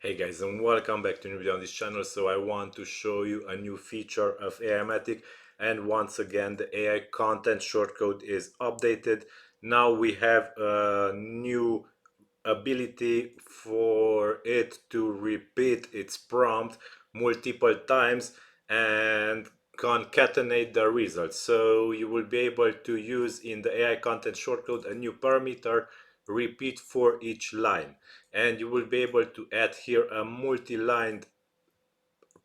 Hey guys, and welcome back to a new video on this channel. So I want to show you a new feature of Aimatic, and once again the AI content shortcode is updated. Now we have a new ability for it to repeat its prompt multiple times and concatenate the results. So you will be able to use in the AI content shortcode a new parameter repeat for each line, and you will be able to add here a multi-line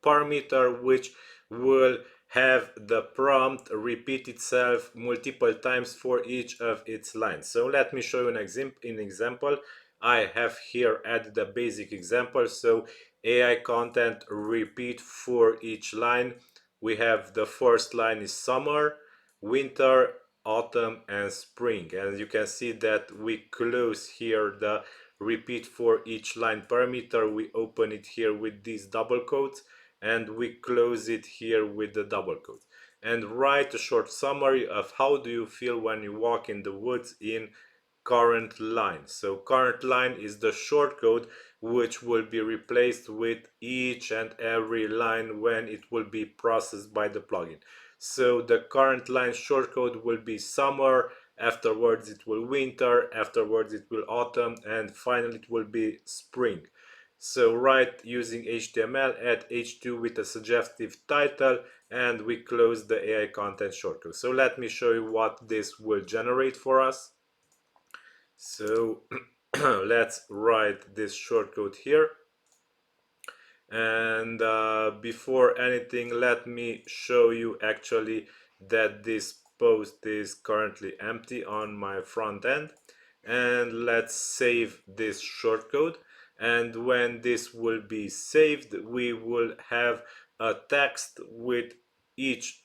parameter which will have the prompt repeat itself multiple times for each of its lines. So let me show you an example. I have here added a basic example. So AI content repeat for each line. We have the first line is summer, winter, autumn and spring, and you can see that we close here the repeat for each line parameter. We open it here with these double quotes and we close it here with the double quotes, and write a short summary of how do you feel when you walk in the woods in current line. So current line is the shortcode which will be replaced with each and every line when it will be processed by the plugin. So the current line shortcode will be summer, afterwards it will winter, afterwards it will autumn, and finally it will be spring. So write using HTML, add h2 with a suggestive title, and we close the AI content shortcode. So let me show you what this will generate for us. So let's write this shortcode here. And before anything, let me show you actually that this post is currently empty on my front end. And let's save this shortcode. And when this will be saved, we will have a text with each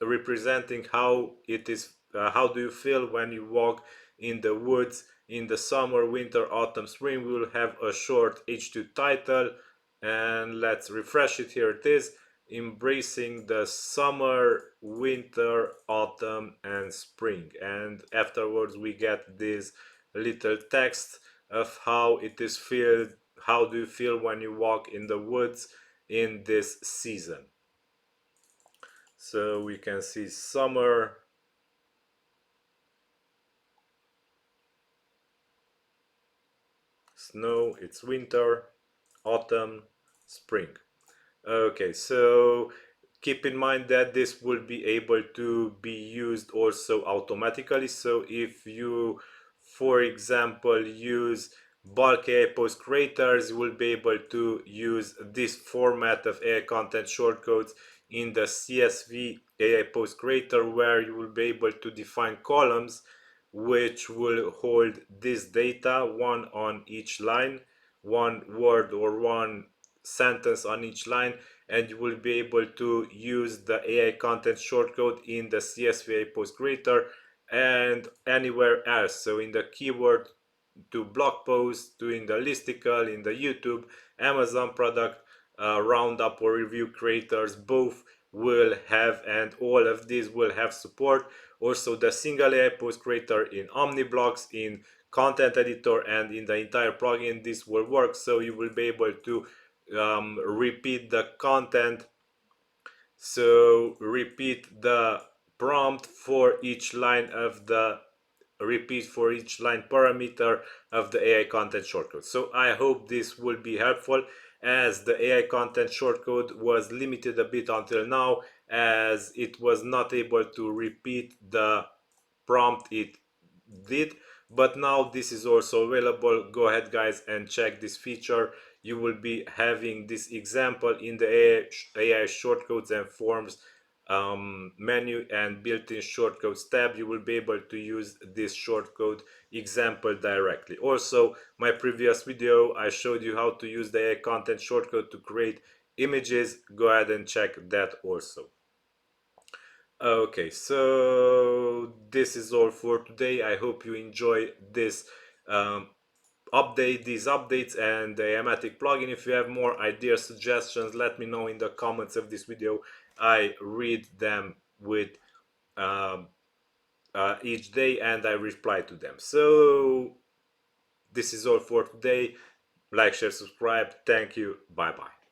representing how it is, how do you feel when you walk in the woods in the summer, winter, autumn, spring. We will have a short h2 title, and let's refresh it. Here it is: embracing the summer, winter, autumn and spring. And afterwards we get this little text of how it is feel, how do you feel when you walk in the woods in this season. So we can see summer, snow, it's winter, autumn, spring. Okay, so keep in mind that this will be able to be used also automatically. So if you, for example, use bulk AI post creators, you will be able to use this format of AI content shortcodes in the CSV AI post creator, where you will be able to define columns which will hold this data, one on each line, one word or one sentence on each line, and you will be able to use the AI content shortcode in the CSV post creator and anywhere else. So in the keyword to blog posts, to in the listicle, in the YouTube, Amazon product roundup or review creators, both will have, and all of these will have support. Also the single AI post creator in Omniblocks, in content editor and in the entire plugin, this will work. So you will be able to repeat the content, so repeat the prompt for each line of the repeat for each line parameter of the AI content shortcode. So I hope this will be helpful, as the AI content shortcode was limited a bit until now, as it was not able to repeat the prompt it did, but now this is also available. Go ahead guys and check this feature. You will be having this example in the AI shortcodes and forms menu and built-in shortcodes tab. You will be able to use this shortcode example directly. Also, my previous video I showed you how to use the AI content shortcode to create images. Go ahead and check that also. Okay, so this is all for today. I hope you enjoy this these updates and the Aimatic plugin. If you have more ideas, suggestions, let me know in the comments of this video. I read them with um, each day and I reply to them. So this is all for today. Like, share, subscribe. Thank you. Bye bye.